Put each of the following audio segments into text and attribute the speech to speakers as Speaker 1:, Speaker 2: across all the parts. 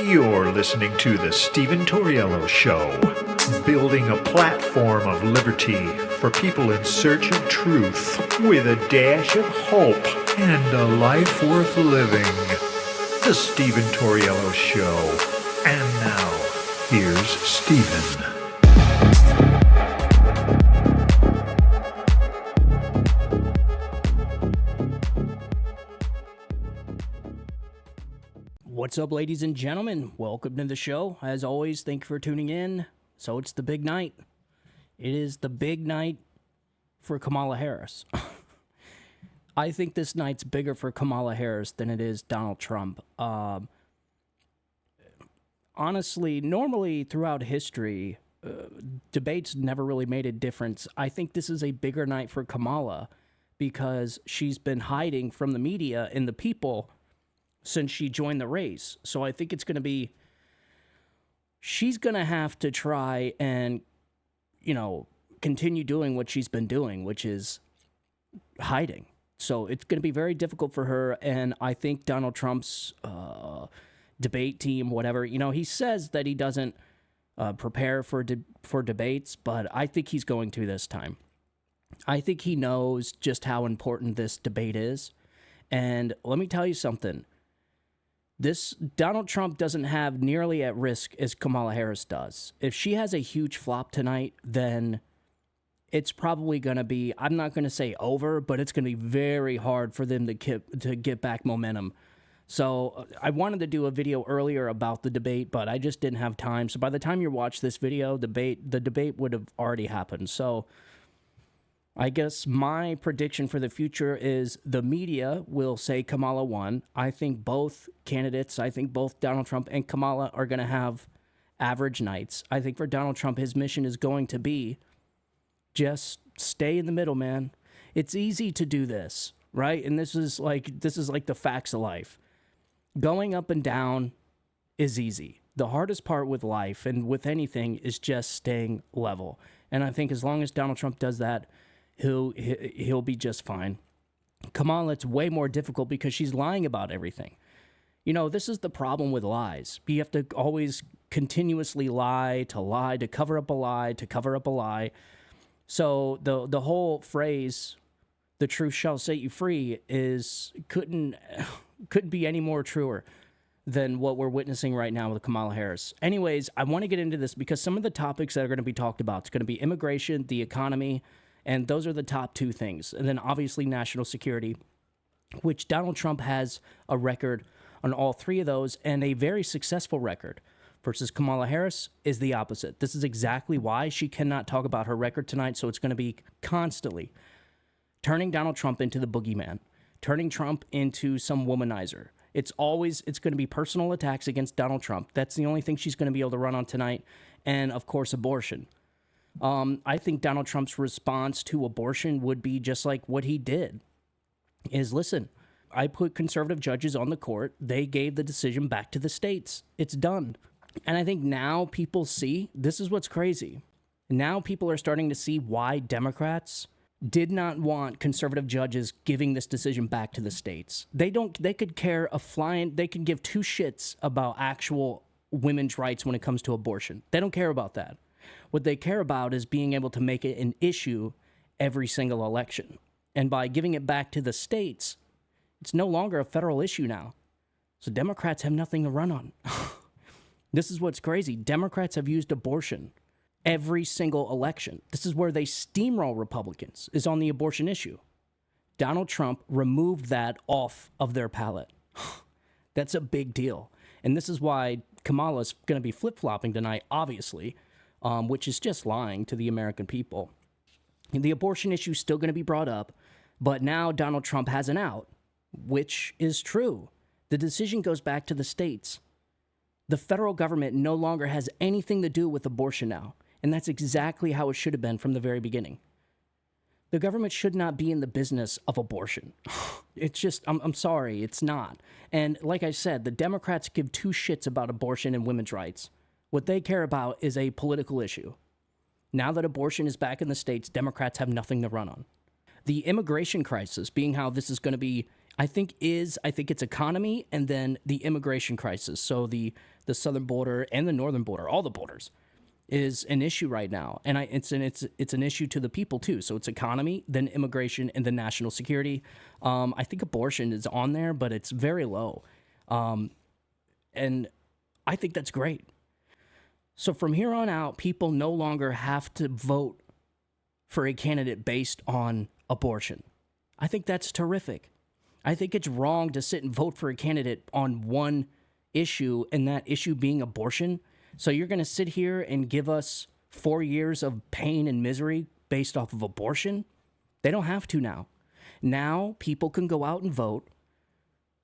Speaker 1: You're listening to the Steven Tauriello Show, building a platform of liberty for people in search of truth with a dash of hope and a life worth living. The Steven Tauriello Show. And now, here's Steven.
Speaker 2: What's up, ladies and gentlemen? Welcome to the show. As always, thank you for tuning in. So it's the big night. It is the big night for Kamala Harris. I think this night's bigger for Kamala Harris than it is Donald Trump. Honestly, normally throughout history, debates never really made a difference. I think this is a bigger night for Kamala because she's been hiding from the media and the people since she joined the race. So I think it's going to be, she's going to have to try and, continue doing what she's been doing, which is hiding. So it's going to be very difficult for her. And I think Donald Trump's debate team, whatever, he says that he doesn't prepare for debates, but I think he's going to this time. I think he knows just how important this debate is. And let me tell you something. This Donald Trump doesn't have nearly at risk as Kamala Harris does. If she has a huge flop tonight, then it's probably going to be, I'm not going to say over, but it's going to be very hard for them to get back momentum. So I wanted to do a video earlier about the debate, but I just didn't have time. So by the time you watch this video, the debate would have already happened. So I guess my prediction for the future is the media will say Kamala won. I think both candidates, I think both Donald Trump and Kamala are going to have average nights. I think for Donald Trump, his mission is going to be just stay in the middle, man. It's easy to do this, right? And this is like the facts of life. Going up and down is easy. The hardest part with life and with anything is just staying level. And I think as long as Donald Trump does that, he'll be just fine. Kamala, it's way more difficult because she's lying about everything. This is the problem with lies. You have to always continuously lie, to cover up a lie, to cover up a lie. So the whole phrase, "the truth shall set you free," couldn't be any more truer than what we're witnessing right now with Kamala Harris. Anyways, I want to get into this because some of the topics that are going to be talked about, it's going to be immigration, the economy, and those are the top two things. And then obviously national security, which Donald Trump has a record on all three of those and a very successful record. Versus Kamala Harris is the opposite. This is exactly why she cannot talk about her record tonight. So it's going to be constantly turning Donald Trump into the boogeyman, turning Trump into some womanizer. It's going to be personal attacks against Donald Trump. That's the only thing she's going to be able to run on tonight. And of course, abortion. I think Donald Trump's response to abortion would be just like what he did is, listen, I put conservative judges on the court. They gave the decision back to the states. It's done. And I think now people see, this is what's crazy. Now people are starting to see why Democrats did not want conservative judges giving this decision back to the states. They could care they could give two shits about actual women's rights when it comes to abortion. They don't care about that. What they care about is being able to make it an issue every single election. And by giving it back to the states, it's no longer a federal issue now. So Democrats have nothing to run on. This is what's crazy. Democrats have used abortion every single election. This is where they steamroll Republicans, is on the abortion issue. Donald Trump removed that off of their palate. That's a big deal. And this is why Kamala's going to be flip-flopping tonight, obviously, which is just lying to the American people. And the abortion issue is still going to be brought up, but now Donald Trump has an out, which is true. The decision goes back to the states. The federal government no longer has anything to do with abortion now, and that's exactly how it should have been from the very beginning. The government should not be in the business of abortion. It's just, I'm sorry, it's not. And like I said, the Democrats give two shits about abortion and women's rights. What they care about is a political issue. Now that abortion is back in the states, Democrats have nothing to run on. The immigration crisis, being how this is going to be I think it's economy and then the immigration crisis. So the southern border and the northern border, all the borders, is an issue right now, and it's an issue to the people too. So it's economy, then immigration, and then national security. I think abortion is on there, but it's very low, and I think that's great. So from here on out, people no longer have to vote for a candidate based on abortion. I think that's terrific. I think it's wrong to sit and vote for a candidate on one issue, and that issue being abortion. So you're going to sit here and give us 4 years of pain and misery based off of abortion? They don't have to now. Now people can go out and vote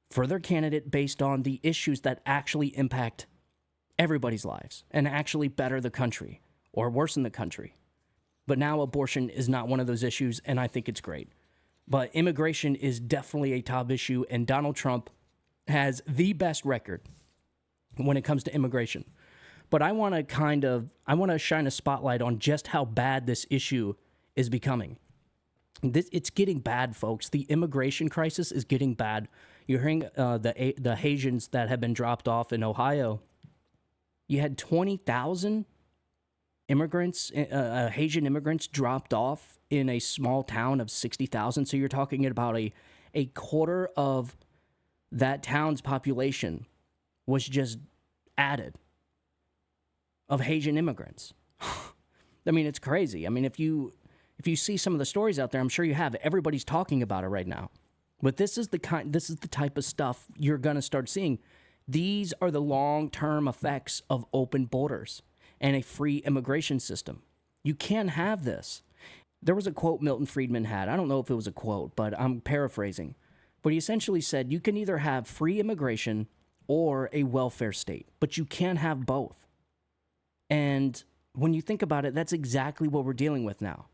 Speaker 2: for their candidate based on the issues that actually impact everybody's lives and actually better the country or worsen the country. But now abortion is not one of those issues, and I think it's great. But immigration is definitely a top issue, and Donald Trump has the best record when it comes to immigration. But I want to shine a spotlight on just how bad this issue is becoming. It's getting bad, folks. The immigration crisis is getting bad. You're hearing the Haitians that have been dropped off in Ohio. You had 20,000 immigrants, Haitian immigrants, dropped off in a small town of 60,000. So you're talking about a quarter of that town's population was just added of Haitian immigrants. I mean, it's crazy. I mean, if you see some of the stories out there, I'm sure you have. Everybody's talking about it right now. But this is the type of stuff you're gonna start seeing. These are the long-term effects of open borders and a free immigration system. You can't have this. There was a quote Milton Friedman had. I don't know if it was a quote, but I'm paraphrasing. But he essentially said, you can either have free immigration or a welfare state, but you can't have both. And when you think about it, that's exactly what we're dealing with now.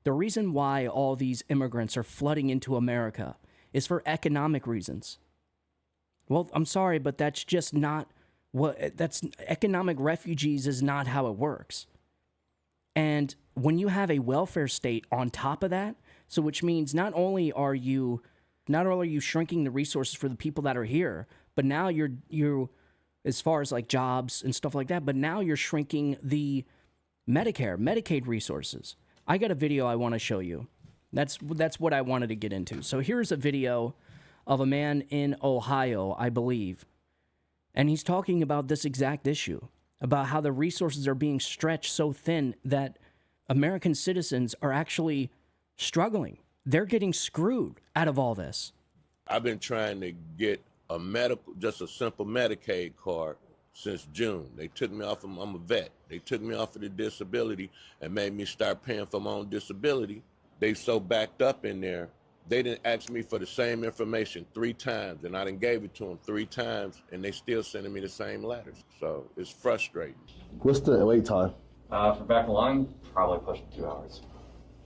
Speaker 2: The reason why all these immigrants are flooding into America is for economic reasons. Well, I'm sorry, but that's just not economic refugees is not how it works. And when you have a welfare state on top of that, so which means not only are you shrinking the resources for the people that are here, but now you're as far as like jobs and stuff like that, but now you're shrinking the Medicaid resources. I got a video I want to show you. That's what I wanted to get into. So here's a video of a man in Ohio, I believe, and he's talking about this exact issue, about how the resources are being stretched so thin that American citizens are actually struggling. They're getting screwed out of all this.
Speaker 3: I've been trying to get just a simple Medicaid card since June. They took me off of, I'm a vet. They took me off of the disability and made me start paying for my own disability. They so backed up in there, they didn't ask me for the same information 3 times, and I done gave it to them 3 times, and they still sending me the same letters. So it's frustrating.
Speaker 4: What's the wait time?
Speaker 5: For back in line, probably pushing 2 hours.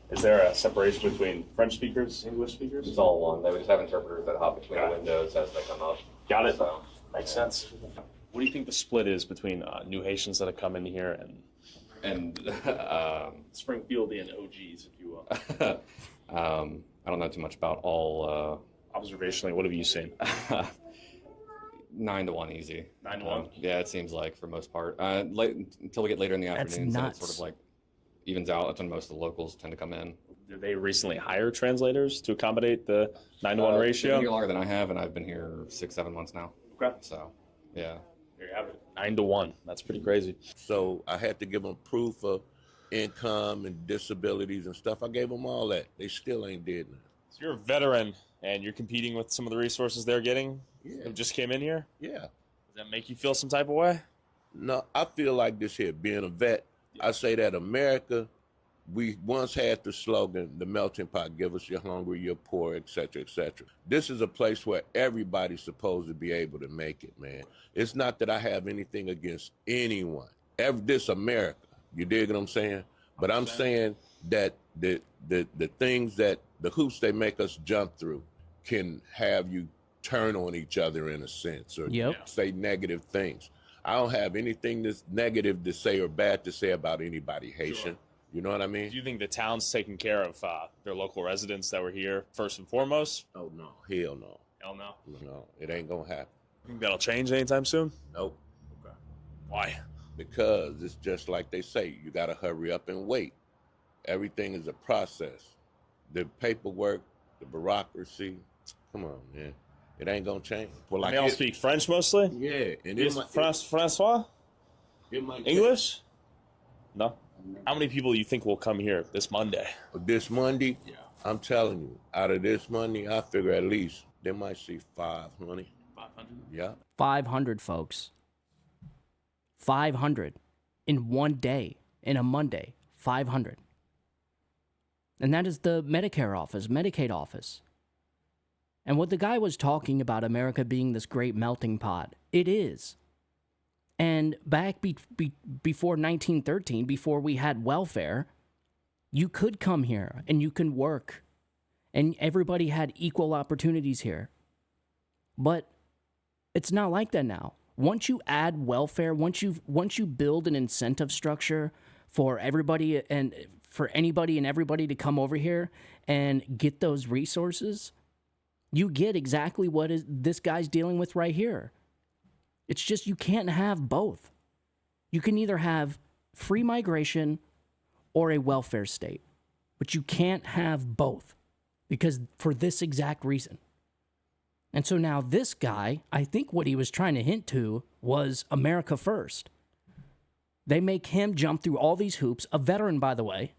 Speaker 6: Is there a separation between French speakers, English speakers?
Speaker 5: It's all one. They would just have interpreters that hop between the windows as they come up.
Speaker 6: Got it.
Speaker 5: So,
Speaker 6: makes sense. What do you think the split is between new Haitians that have come in here and Springfieldian OGs, if you will?
Speaker 5: I don't know too much about all.
Speaker 6: Observationally, what have you seen?
Speaker 5: 9 to 1 easy.
Speaker 6: 9 to 1?
Speaker 5: Yeah, it seems like for most part. Until we get later in the afternoon, so it sort of like evens out. That's when most of the locals tend to come in.
Speaker 6: Did they recently hire translators to accommodate the 9 to 1 ratio?
Speaker 5: They've been here longer than I have, and I've been here 6-7 months now.
Speaker 6: Okay.
Speaker 5: So, yeah.
Speaker 6: There you have it. 9 to 1. That's pretty crazy.
Speaker 3: So I had to give them proof of income and disabilities and stuff. I gave them all that. They still ain't did nothing.
Speaker 6: So you're a veteran, and you're competing with some of the resources they're getting?
Speaker 3: Yeah.
Speaker 6: Who just came in here?
Speaker 3: Yeah.
Speaker 6: Does that make you feel some type of way?
Speaker 3: No, I feel like this here, being a vet, I say that America, we once had the slogan, the melting pot, give us your hungry, your poor, et cetera, et cetera. This is a place where everybody's supposed to be able to make it, man. It's not that I have anything against anyone. This America, you dig what I'm saying? But I'm saying that the things that, the hoops they make us jump through can have you turn on each other in a sense, or say negative things. I don't have anything that's negative to say or bad to say about anybody Haitian. You know what I mean?
Speaker 6: Do you think the town's taking care of their local residents that were here first and foremost?
Speaker 3: Oh, no. Hell no.
Speaker 6: Hell no.
Speaker 3: No, it ain't going to happen.
Speaker 6: Think that'll change anytime soon?
Speaker 3: Nope.
Speaker 6: Okay. Why?
Speaker 3: Because it's just like they say, you got to hurry up and wait. Everything is a process. The paperwork, the bureaucracy, come on, man. It ain't going to change. Well,
Speaker 6: They all speak French mostly?
Speaker 3: Yeah. And
Speaker 6: Francois?
Speaker 3: it might
Speaker 6: English? No. How many people do you think will come here this Monday?
Speaker 3: This Monday,
Speaker 6: Yeah.
Speaker 3: I'm telling you, out of this money, I figure at least they might see 500.
Speaker 6: 500?
Speaker 3: Yeah.
Speaker 2: 500 folks. 500 in one day, in a Monday. 500. And that is the Medicare office, Medicaid office. And what the guy was talking about, America being this great melting pot, it is. And back before 1913, before we had welfare, you could come here and you can work. And everybody had equal opportunities here. But it's not like that now. Once you add welfare, once you build an incentive structure for everybody and for anybody and everybody to come over here and get those resources, you get exactly what this guy's dealing with right here. It's just you can't have both. You can either have free migration or a welfare state, but you can't have both because for this exact reason. And so now this guy, I think what he was trying to hint to was America first. They make him jump through all these hoops, a veteran, by the way,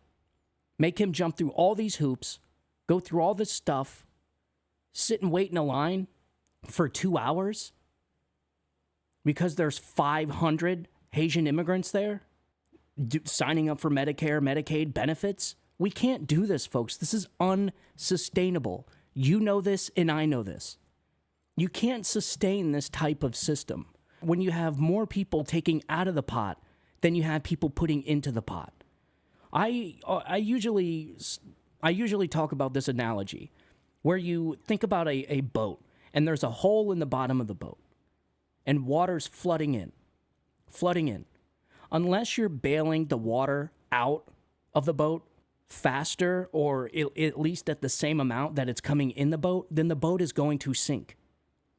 Speaker 2: make him jump through all these hoops, go through all this stuff, sit and wait in a line for 2 hours because there's 500 Haitian immigrants there signing up for Medicare, Medicaid benefits. We can't do this, folks. This is unsustainable. You know this and I know this. You can't sustain this type of system when you have more people taking out of the pot than you have people putting into the pot. I usually talk about this analogy where you think about a boat and there's a hole in the bottom of the boat and water's flooding in. Unless you're bailing the water out of the boat faster or at least at the same amount that it's coming in the boat, then the boat is going to sink.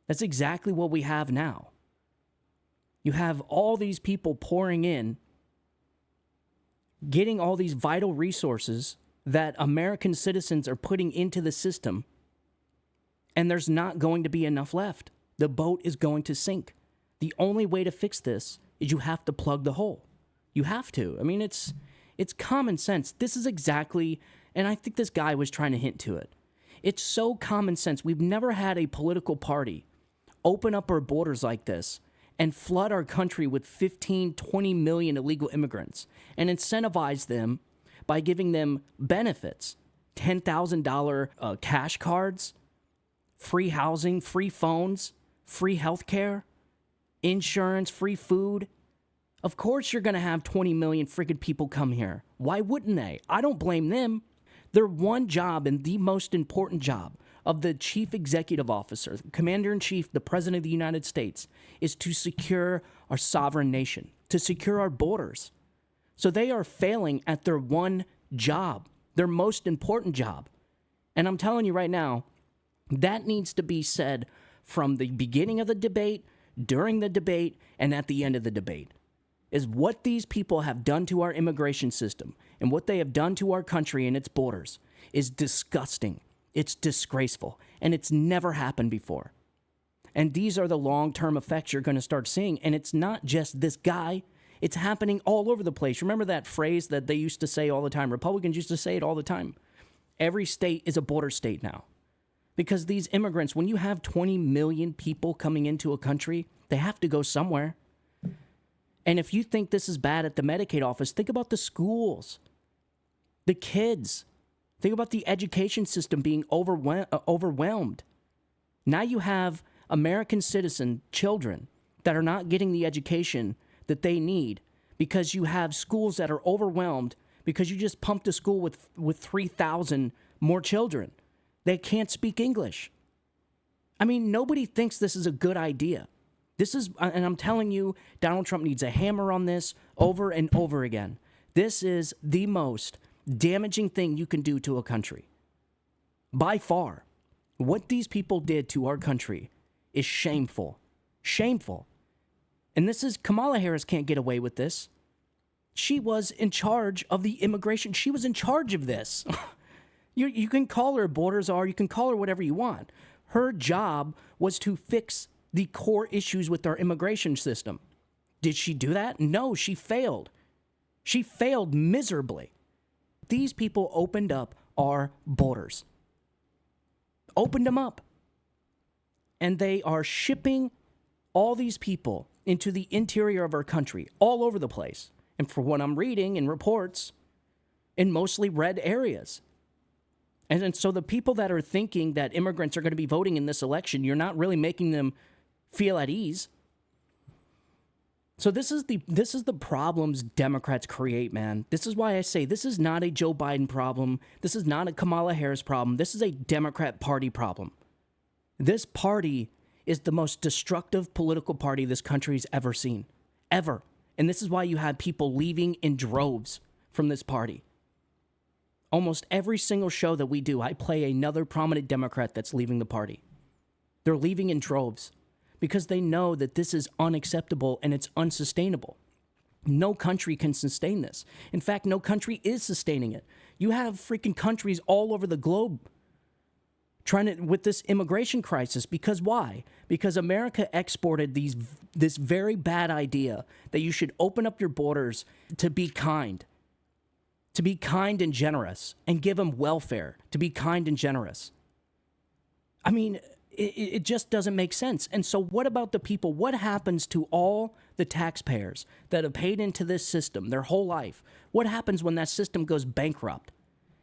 Speaker 2: That's exactly what we have now. You have all these people pouring in, getting all these vital resources that American citizens are putting into the system, and there's not going to be enough left. The boat is going to sink. The only way to fix this is you have to plug the hole. You have to. I mean, it's common sense. This is exactly, and I think this guy was trying to hint to it. It's so common sense. We've never had a political party open up our borders like this and flood our country with 15, 20 million illegal immigrants and incentivize them by giving them benefits, $10,000 cash cards, free housing, free phones, free health care, insurance, free food. Of course you're going to have 20 million freaking people come here. Why wouldn't they? I don't blame them. Their one job and the most important job of the chief executive officer, commander-in-chief, the president of the United States, is to secure our sovereign nation, to secure our borders. So they are failing at their one job, their most important job. And I'm telling you right now, that needs to be said from the beginning of the debate, during the debate, and at the end of the debate, is what these people have done to our immigration system and what they have done to our country and its borders is disgusting. It's disgraceful, and it's never happened before. And these are the long-term effects you're going to start seeing, and it's not just this guy. It's happening all over the place. Remember that phrase that they used to say all the time? Republicans used to say it all the time. Every state is a border state now. Because these immigrants, when you have 20 million people coming into a country, they have to go somewhere. And if you think this is bad at the Medicaid office, think about the schools, the kids. Think about the education system being overwhelmed. Now you have American citizen children that are not getting the education that they need because you have schools that are overwhelmed because you just pumped a school with 3,000 more children. They can't speak English. I mean, nobody thinks this is a good idea. This is, and I'm telling you, Donald Trump needs a hammer on this over and over again. This is the most damaging thing you can do to a country. By far. What these people did to our country is shameful. Shameful. And this is, Kamala Harris can't get away with this. She was in charge of the immigration. She was in charge of this. You can call her borders czar, you can call her whatever you want. Her job was to fix the core issues with our immigration system. Did she do that? No, she failed. She failed miserably. These people opened up our borders. Opened them up. And they are shipping all these people into the interior of our country, all over the place. And for what I'm reading in reports, in mostly red areas. And so the people that are thinking that immigrants are going to be voting in this election, you're not really making them feel at ease. So this is the problems Democrats create, man. This is why I say this is not a Joe Biden problem. This is not a Kamala Harris problem. This is a Democrat Party problem. This party is the most destructive political party this country's ever seen. Ever. And this is why you have people leaving in droves from this party. Almost every single show that we do, I play another prominent Democrat that's leaving the party. They're leaving in droves because they know that this is unacceptable and it's unsustainable. No country can sustain this. In fact, no country is sustaining it. You have freaking countries all over the globe trying to, with this immigration crisis. Because why? Because America exported this very bad idea that you should open up your borders to be kind. To be kind and generous and give them welfare, to be kind and generous. I mean, it just doesn't make sense. And so what about the people? What happens to all the taxpayers that have paid into this system their whole life? What happens when that system goes bankrupt?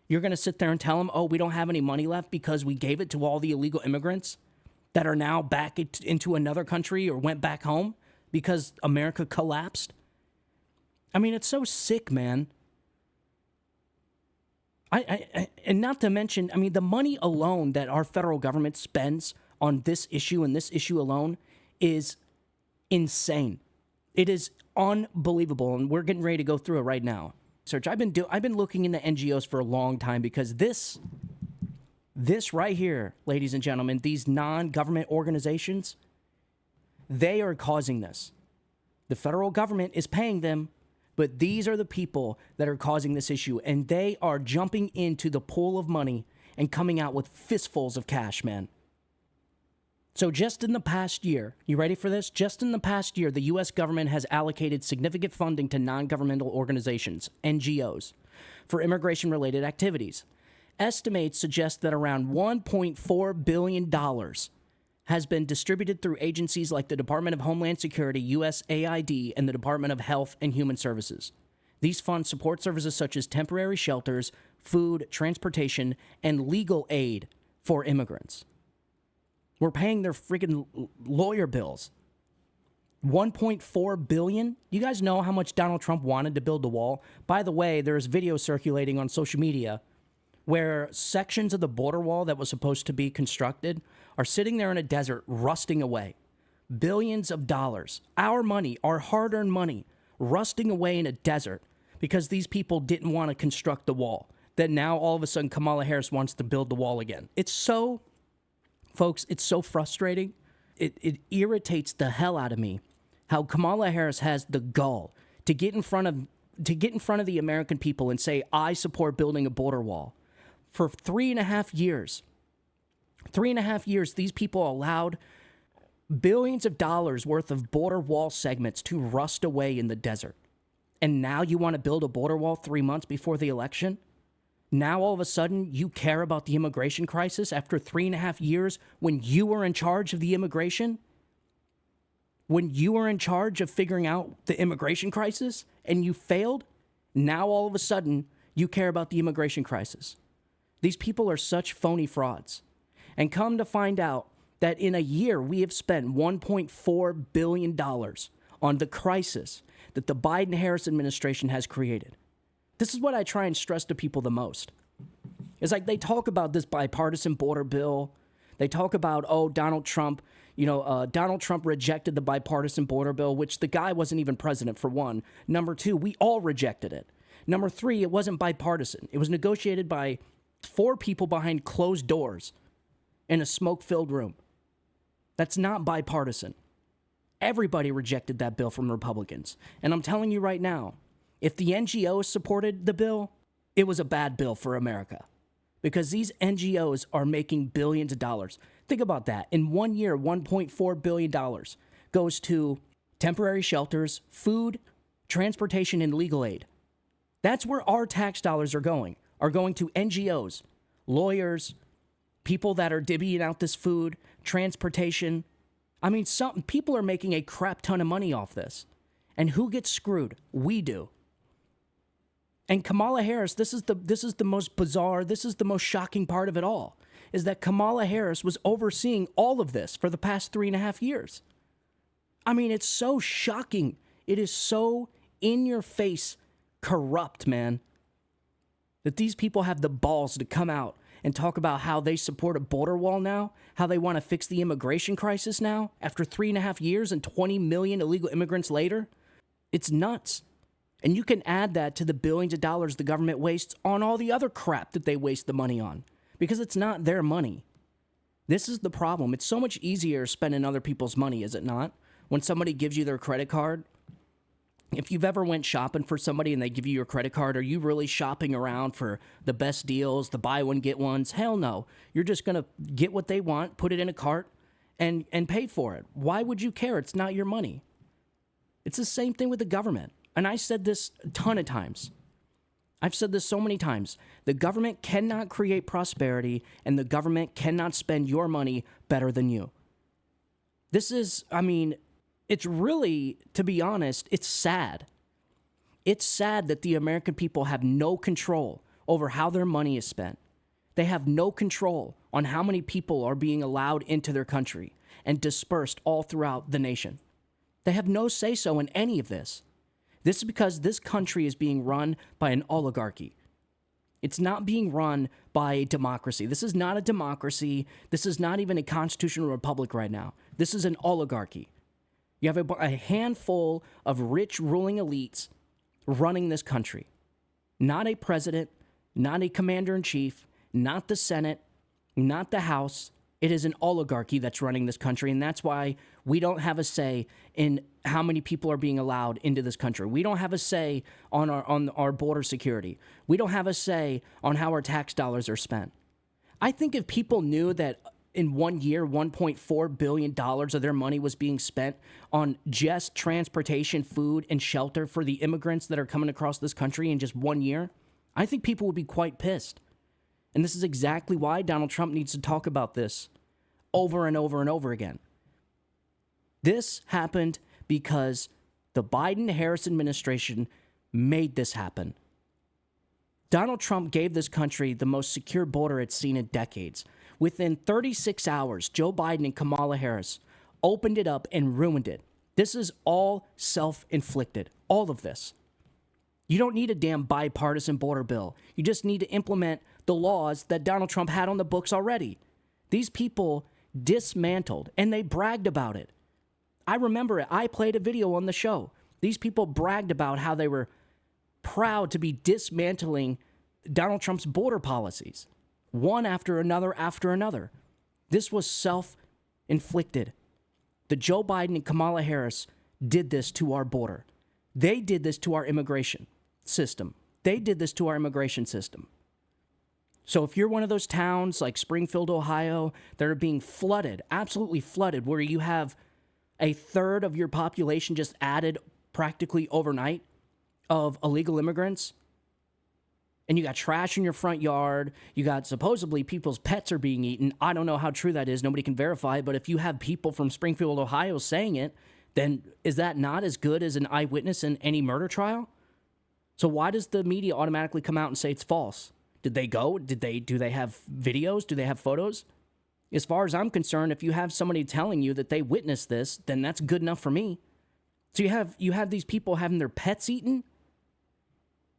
Speaker 2: You're going to sit there and tell them, oh, we don't have any money left because we gave it to all the illegal immigrants that are now back into another country or went back home because America collapsed? I mean, it's so sick, man. And not to mention, I mean, the money alone that our federal government spends on this issue and this issue alone is insane. It is unbelievable, and we're getting ready to go through it right now. I've been looking into NGOs for a long time because this right here, ladies and gentlemen, these non-government organizations, they are causing this. The federal government is paying them. But these are the people that are causing this issue, and they are jumping into the pool of money and coming out with fistfuls of cash, man. So just in the past year, you ready for this? Just in the past year, the U.S. government has allocated significant funding to non-governmental organizations, NGOs, for immigration-related activities. Estimates suggest that around $1.4 billion has been distributed through agencies like the Department of Homeland Security, USAID, and the Department of Health and Human Services. These funds support services such as temporary shelters, food, transportation, and legal aid for immigrants. We're paying their freaking lawyer bills. $1.4 billion? You guys know how much Donald Trump wanted to build the wall? By the way, there's video circulating on social media where sections of the border wall that was supposed to be constructed are sitting there in a desert, rusting away. Billions of dollars, our money, our hard-earned money, rusting away in a desert because these people didn't want to construct the wall. That now all of a sudden Kamala Harris wants to build the wall again. It's so, folks, it's so frustrating. It irritates the hell out of me how Kamala Harris has the gall to get in front of the American people and say, I support building a border wall. For 3.5 years, 3.5 years, these people allowed billions of dollars worth of border wall segments to rust away in the desert. And now you want to build a border wall 3 months before the election? Now all of a sudden you care about the immigration crisis after 3.5 years when you were in charge of the immigration? When you were in charge of figuring out the immigration crisis and you failed? Now all of a sudden you care about the immigration crisis. These people are such phony frauds. And come to find out that in a year we have spent $1.4 billion on the crisis that the Biden-Harris administration has created. This is what I try and stress to people the most. It's like they talk about this bipartisan border bill. They talk about, oh, Donald Trump rejected the bipartisan border bill, which the guy wasn't even president, for one. Number two, we all rejected it. Number 3, it wasn't bipartisan. It was negotiated by 4 people behind closed doors in a smoke-filled room. That's not bipartisan. Everybody rejected that bill from Republicans. And I'm telling you right now, if the NGOs supported the bill, it was a bad bill for America. Because these NGOs are making billions of dollars. Think about that. In 1 year, $1.4 billion goes to temporary shelters, food, transportation, and legal aid. That's where our tax dollars are going to NGOs, lawyers, people that are divvying out this food, transportation. I mean, people are making a crap ton of money off this. And who gets screwed? We do. And Kamala Harris, this is the most bizarre, this is the most shocking part of it all, is that Kamala Harris was overseeing all of this for the past 3.5 years. I mean, it's so shocking. It is so in your face corrupt, man, that these people have the balls to come out and talk about how they support a border wall now, how they want to fix the immigration crisis now, after 3.5 years and 20 million illegal immigrants later. It's nuts. And you can add that to the billions of dollars the government wastes on all the other crap that they waste the money on, because it's not their money. This is the problem. It's so much easier spending other people's money, is it not? When somebody gives you their credit card, if you've ever went shopping for somebody and they give you your credit card, are you really shopping around for the best deals, the buy one, get ones? Hell no. You're just going to get what they want, put it in a cart, and pay for it. Why would you care? It's not your money. It's the same thing with the government. And I said this a ton of times. I've said this so many times. The government cannot create prosperity, and the government cannot spend your money better than you. This is, I mean, it's really, to be honest, it's sad. It's sad that the American people have no control over how their money is spent. They have no control on how many people are being allowed into their country and dispersed all throughout the nation. They have no say-so in any of this. This is because this country is being run by an oligarchy. It's not being run by a democracy. This is not a democracy. This is not even a constitutional republic right now. This is an oligarchy. You have a handful of rich ruling elites running this country. Not a president, not a commander-in-chief, not the Senate, not the House. It is an oligarchy that's running this country, and that's why we don't have a say in how many people are being allowed into this country. We don't have a say on our border security. We don't have a say on how our tax dollars are spent. I think if people knew that in 1 year, $1.4 billion of their money was being spent on just transportation, food, and shelter for the immigrants that are coming across this country in just 1 year, I think people would be quite pissed. And this is exactly why Donald Trump needs to talk about this over and over and over again. This happened because the Biden-Harris administration made this happen. Donald Trump gave this country the most secure border it's seen in decades. Within 36 hours, Joe Biden and Kamala Harris opened it up and ruined it. This is all self-inflicted, all of this. You don't need a damn bipartisan border bill. You just need to implement the laws that Donald Trump had on the books already. These people dismantled, and they bragged about it. I remember it. I played a video on the show. These people bragged about how they were proud to be dismantling Donald Trump's border policies, one after another. This was self-inflicted. The Joe Biden and Kamala Harris did this to our border. They did this to our immigration system. So if you're one of those towns like Springfield, Ohio, that are being flooded, absolutely flooded, where you have a third of your population just added practically overnight of illegal immigrants, and you got trash in your front yard, you got supposedly people's pets are being eaten. I don't know how true that is. Nobody can verify, but if you have people from Springfield, Ohio saying it, then is that not as good as an eyewitness in any murder trial? So why does the media automatically come out and say it's false? Did they go? Do they have videos? Do they have photos? As far as I'm concerned, if you have somebody telling you that they witnessed this, then that's good enough for me. So you have these people having their pets eaten?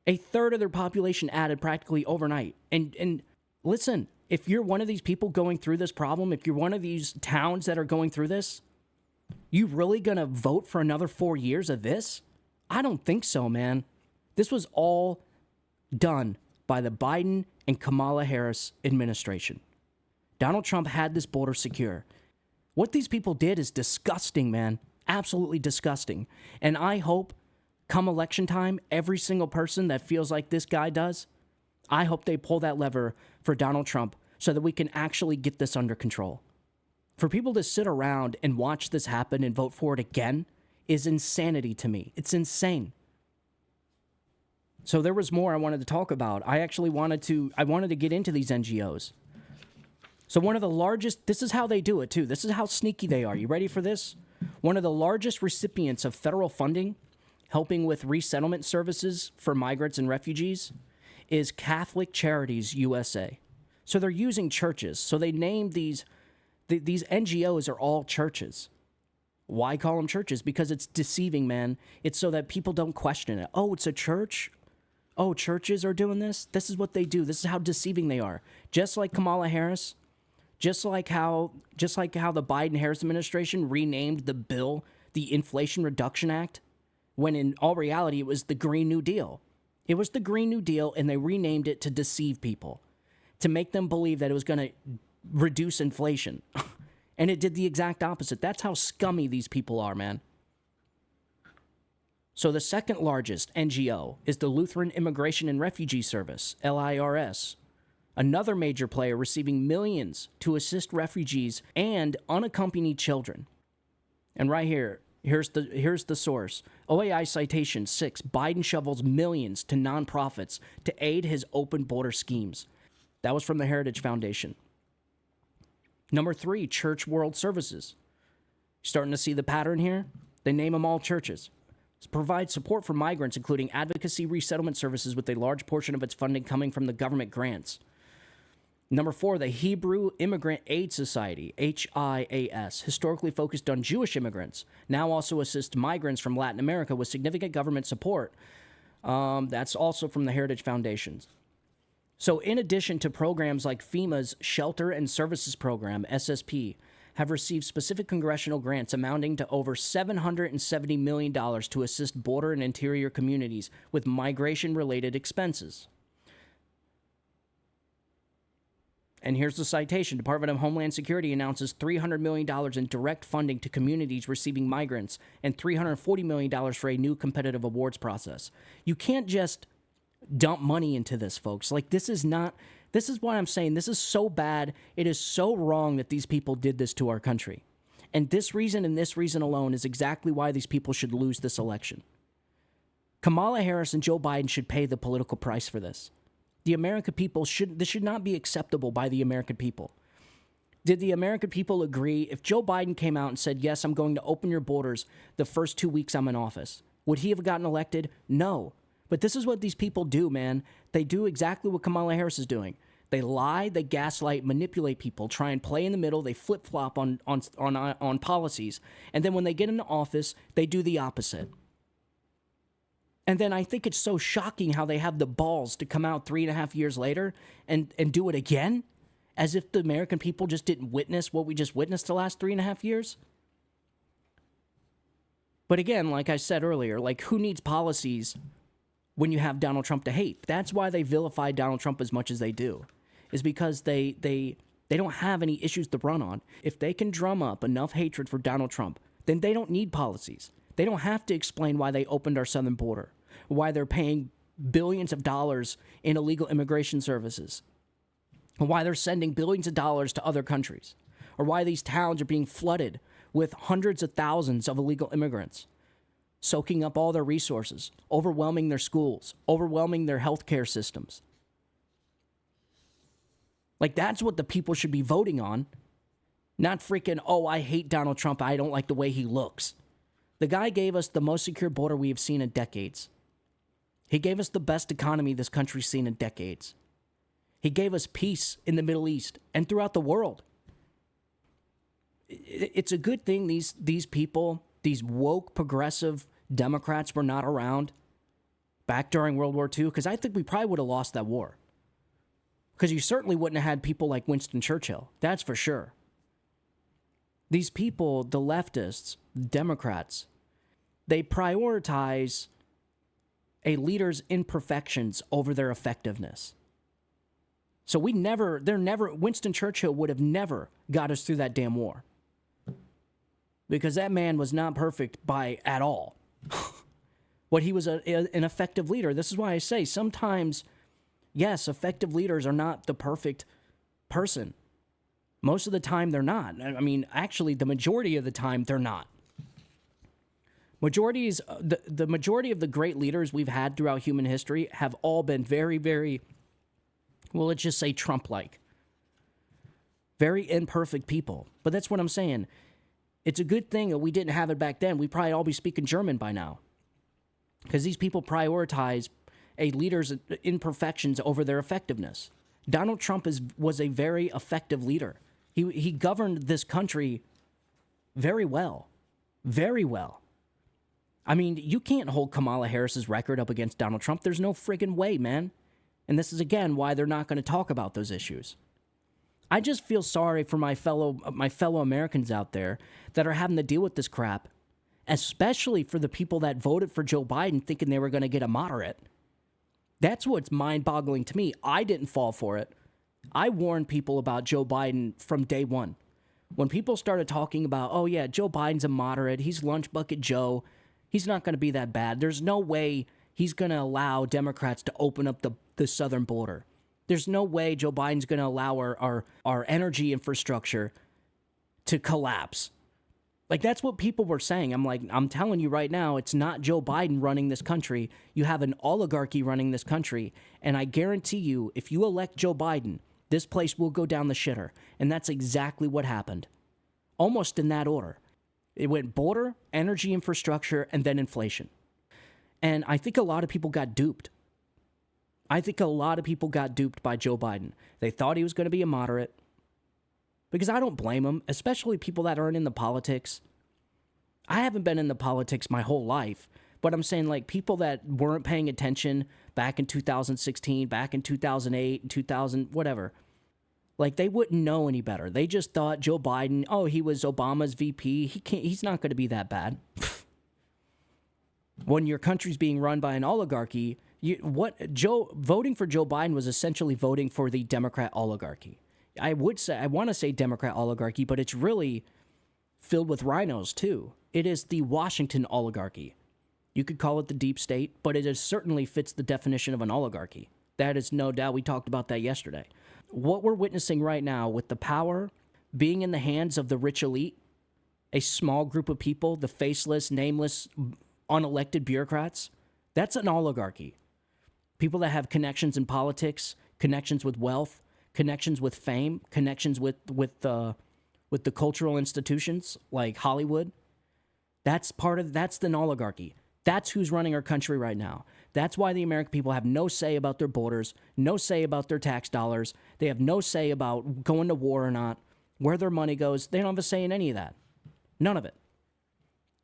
Speaker 2: A third of their population added practically overnight. And listen, if you're one of these people going through this problem, if you're one of these towns that are going through this, you really gonna vote for another 4 years of this? I don't think so, man. This was all done by the Biden and Kamala Harris administration. Donald Trump had this border secure. What these people did is disgusting, man. Absolutely disgusting. And I hope come election time, every single person that feels like this guy does, I hope they pull that lever for Donald Trump so that we can actually get this under control. For people to sit around and watch this happen and vote for it again is insanity to me. It's insane. So there was more I wanted to talk about. I wanted to get into these NGOs. So one of the largest, this is how they do it too. This is how sneaky they are. You ready for this? One of the largest recipients of federal funding helping with resettlement services for migrants and refugees is Catholic Charities USA. So they're using churches. So they named these NGOs are all churches. Why call them churches? Because it's deceiving, man. It's so that people don't question it. Oh, it's a church? Oh, churches are doing this? This is what they do. This is how deceiving they are. Just like Kamala Harris, just like how the Biden-Harris administration renamed the bill the Inflation Reduction Act, when in all reality it was the Green New Deal. It was the Green New Deal, and they renamed it to deceive people, to make them believe that it was going to reduce inflation. And it did the exact opposite. That's how scummy these people are, man. So the second largest NGO is the Lutheran Immigration and Refugee Service, LIRS, another major player receiving millions to assist refugees and unaccompanied children. And right here, here's the source. OAI citation 6, Biden shovels millions to nonprofits to aid his open border schemes. That was from the Heritage Foundation. Number 3, Church World Services. Starting to see the pattern here? They name them all churches. Provide support for migrants, including advocacy resettlement services, with a large portion of its funding coming from the government grants. Number 4, the Hebrew Immigrant Aid Society, HIAS, historically focused on Jewish immigrants, now also assists migrants from Latin America with significant government support. That's also from the Heritage Foundations. So in addition to programs like FEMA's Shelter and Services Program, SSP, have received specific congressional grants amounting to over $770 million to assist border and interior communities with migration-related expenses. And here's the citation. Department of Homeland Security announces $300 million in direct funding to communities receiving migrants and $340 million for a new competitive awards process. You can't just dump money into this, folks. Like, this is what I'm saying. This is so bad. It is so wrong that these people did this to our country. And this reason and this reason alone is exactly why these people should lose this election. Kamala Harris and Joe Biden should pay the political price for this. The American people this should not be acceptable by the American people. Did the American people agree if Joe Biden came out and said, yes, I'm going to open your borders the first 2 weeks I'm in office? Would he have gotten elected? No. But this is what these people do, man. They do exactly what Kamala Harris is doing. They lie, they gaslight, manipulate people, try and play in the middle. They flip-flop on policies. And then when they get into office, they do the opposite. And then I think it's so shocking how they have the balls to come out 3.5 years later and do it again, as if the American people just didn't witness what we just witnessed the last 3.5 years. But again, like I said earlier, like, who needs policies when you have Donald Trump to hate? That's why they vilify Donald Trump as much as they do, is because they don't have any issues to run on. If they can drum up enough hatred for Donald Trump, then they don't need policies. They don't have to explain why they opened our southern border, why they're paying billions of dollars in illegal immigration services, and why they're sending billions of dollars to other countries, or why these towns are being flooded with hundreds of thousands of illegal immigrants, soaking up all their resources, overwhelming their schools, overwhelming their healthcare systems. Like, that's what the people should be voting on, not freaking, oh, I hate Donald Trump, I don't like the way he looks. The guy gave us the most secure border we have seen in decades. He gave us the best economy this country's seen in decades. He gave us peace in the Middle East and throughout the world. It's a good thing these people, these woke, progressive Democrats were not around back during World War II, because I think we probably would have lost that war. Because you certainly wouldn't have had people like Winston Churchill. That's for sure. These people, the leftists, Democrats, they prioritize a leader's imperfections over their effectiveness. So Winston Churchill would have never got us through that damn war. Because that man was not perfect at all. But he was an effective leader. This is why I say sometimes, yes, effective leaders are not the perfect person. Most of the time, they're not. I mean, actually, the majority of the time, they're not. The majority of the great leaders we've had throughout human history have all been very, very, well, let's just say Trump-like. Very imperfect people. But that's what I'm saying. It's a good thing that we didn't have it back then. We'd probably all be speaking German by now. Because these people prioritize a leader's imperfections over their effectiveness. Donald Trump was a very effective leader. He governed this country very well. Very well. I mean, you can't hold Kamala Harris's record up against Donald Trump. There's no friggin' way, man. And this is, again, why they're not going to talk about those issues. I just feel sorry for my fellow Americans out there that are having to deal with this crap, especially for the people that voted for Joe Biden thinking they were going to get a moderate. That's what's mind-boggling to me. I didn't fall for it. I warned people about Joe Biden from day one. When people started talking about, oh yeah, Joe Biden's a moderate, he's lunch bucket Joe, he's not going to be that bad. There's no way he's going to allow Democrats to open up the southern border. There's no way Joe Biden's going to allow our energy infrastructure to collapse. Like, that's what people were saying. I'm telling you right now, it's not Joe Biden running this country. You have an oligarchy running this country. And I guarantee you, if you elect Joe Biden, this place will go down the shitter. And that's exactly what happened. Almost in that order. It went border, energy infrastructure, and then inflation. And I think a lot of people got duped. I think a lot of people got duped by Joe Biden. They thought he was going to be a moderate. Because I don't blame them, especially people that aren't in the politics. I haven't been in the politics my whole life, but I'm saying, like, people that weren't paying attention back in 2016, back in 2008, 2000, whatever. Like, they wouldn't know any better. They just thought Joe Biden, oh, he was Obama's VP. He's not going to be that bad. When your country's being run by an oligarchy, voting for Joe Biden was essentially voting for the Democrat oligarchy. I want to say Democrat oligarchy, but it's really filled with rhinos too. It is the Washington oligarchy. You could call it the deep state, but it certainly fits the definition of an oligarchy. That is no doubt. We talked about that yesterday. What we're witnessing right now with the power being in the hands of the rich elite, a small group of people, the faceless, nameless, unelected bureaucrats, that's an oligarchy. People that have connections in politics, connections with wealth, connections with fame, connections with the cultural institutions like Hollywood. That's the oligarchy. That's who's running our country right now. That's why the American people have no say about their borders, no say about their tax dollars. They have no say about going to war or not, where their money goes. They don't have a say in any of that. None of it.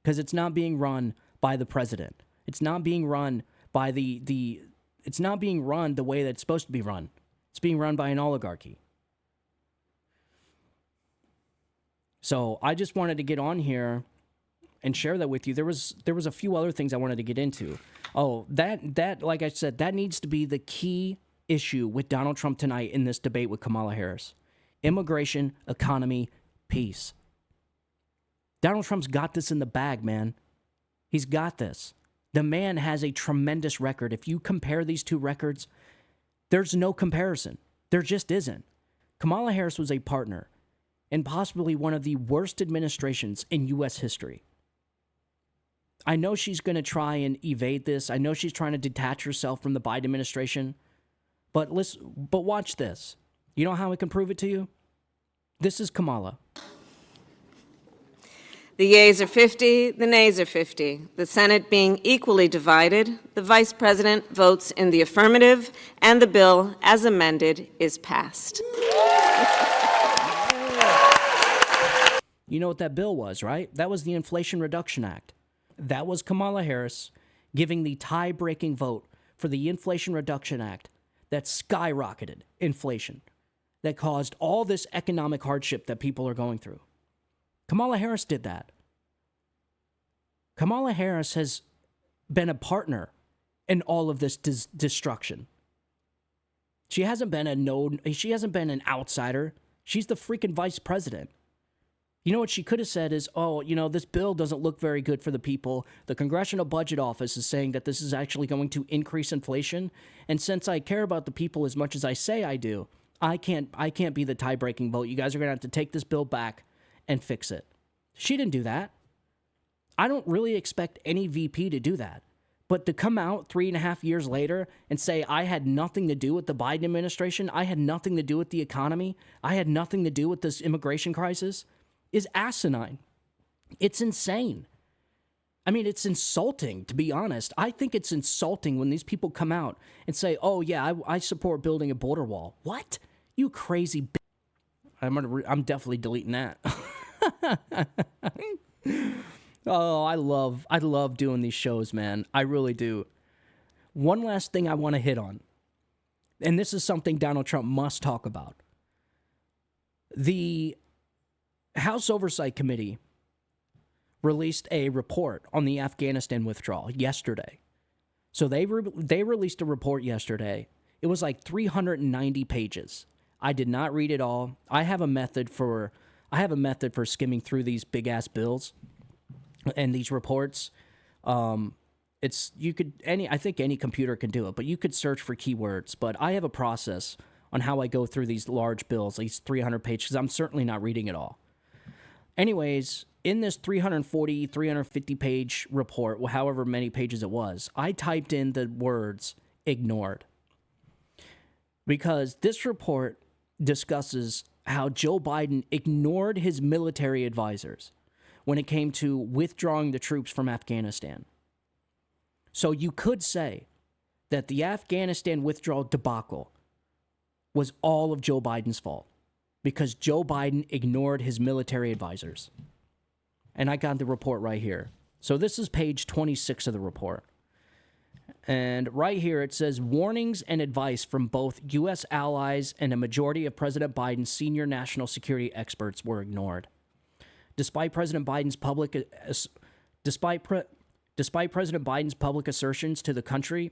Speaker 2: Because it's not being run by the president. It's not being run by it's not being run the way that it's supposed to be run. It's being run by an oligarchy. So I just wanted to get on here and share that with you. There was a few other things I wanted to get into. Oh, that like I said, that needs to be the key issue with Donald Trump tonight in this debate with Kamala Harris. Immigration, economy, peace. Donald Trump's got this in the bag, man. He's got this. The man has a tremendous record. If you compare these two records, there's no comparison. There just isn't. Kamala Harris was a partner in possibly one of the worst administrations in U.S. history. I know she's going to try and evade this. I know she's trying to detach herself from the Biden administration. But watch this. You know how I can prove it to you? This is Kamala.
Speaker 4: The yeas are 50, the nays are 50. The Senate being equally divided, the Vice President votes in the affirmative, and the bill, as amended, is passed.
Speaker 2: You know what that bill was, right? That was the Inflation Reduction Act. That was Kamala Harris giving the tie-breaking vote for the Inflation Reduction Act that skyrocketed inflation, that caused all this economic hardship that people are going through. Kamala Harris did that. Kamala Harris has been a partner in all of this destruction. She hasn't been an outsider. She's the freaking vice president. You know what she could have said is, oh, this bill doesn't look very good for the people. The Congressional Budget Office is saying that this is actually going to increase inflation. And since I care about the people as much as I say I do, I can't be the tie-breaking vote. You guys are going to have to take this bill back and fix it. She didn't do that. I don't really expect any VP to do that. But to come out 3.5 years later and say, I had nothing to do with the Biden administration, I had nothing to do with the economy, I had nothing to do with this immigration crisis, is asinine. It's insane. I mean, it's insulting, to be honest. I think it's insulting when these people come out and say, oh, yeah, I support building a border wall. What? You crazy bitch. I'm definitely deleting that. Oh, I love doing these shows, man. I really do. One last thing I want to hit on, and this is something Donald Trump must talk about. The House Oversight Committee released a report on the Afghanistan withdrawal yesterday. So they released a report yesterday. It was like 390 pages. I did not read it all. I have a method for skimming through these big ass bills and these reports. I think any computer can do it, but you could search for keywords. But I have a process on how I go through these large bills, these 300 pages, because I'm certainly not reading it all. Anyways, in this 340, 350 page report, however many pages it was, I typed in the words ignored. Because this report discusses how Joe Biden ignored his military advisors when it came to withdrawing the troops from Afghanistan. So you could say that the Afghanistan withdrawal debacle was all of Joe Biden's fault because Joe Biden ignored his military advisors. And I got the report right here. So this is page 26 of the report. And right here it says, warnings and advice from both U.S. allies and a majority of President Biden's senior national security experts were ignored. Despite President Biden's public assertions to the contrary,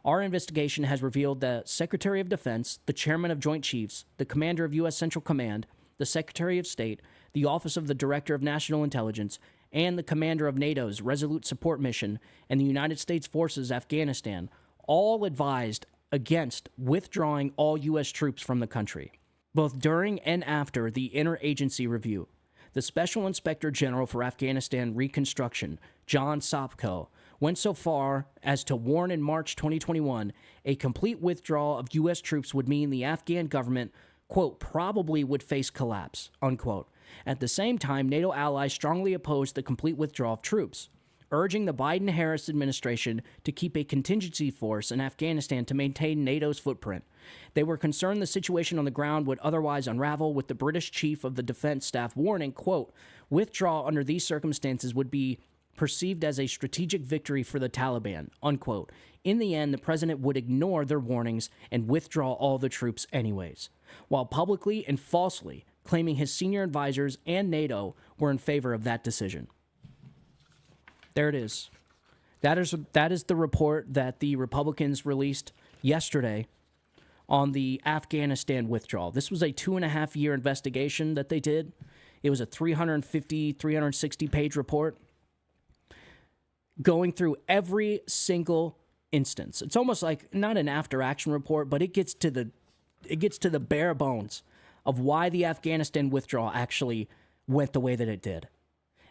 Speaker 2: our investigation has revealed that Secretary of Defense, the Chairman of Joint Chiefs, the Commander of U.S. Central Command, the Secretary of State, the Office of the Director of National Intelligence, and the Commander of NATO's Resolute Support Mission and the United States Forces Afghanistan all advised against withdrawing all U.S. troops from the country. Both during and after the interagency review, the Special Inspector General for Afghanistan Reconstruction, John Sopko, went so far as to warn in March 2021 a complete withdrawal of U.S. troops would mean the Afghan government, quote, probably would face collapse, unquote. At the same time, NATO allies strongly opposed the complete withdrawal of troops, urging the Biden-Harris administration to keep a contingency force in Afghanistan to maintain NATO's footprint. They were concerned the situation on the ground would otherwise unravel, with the British chief of the defense staff warning, quote, withdrawal under these circumstances would be perceived as a strategic victory for the Taliban, unquote. In the end, the president would ignore their warnings and withdraw all the troops anyways, while publicly and falsely claiming his senior advisors and NATO were in favor of that decision. There it is. That is the report that the Republicans released yesterday on the Afghanistan withdrawal. This was a 2.5-year investigation that they did. It was a 350, 360-page report going through every single instance. It's almost like not an after-action report, but it gets to the bare bones of why the Afghanistan withdrawal actually went the way that it did.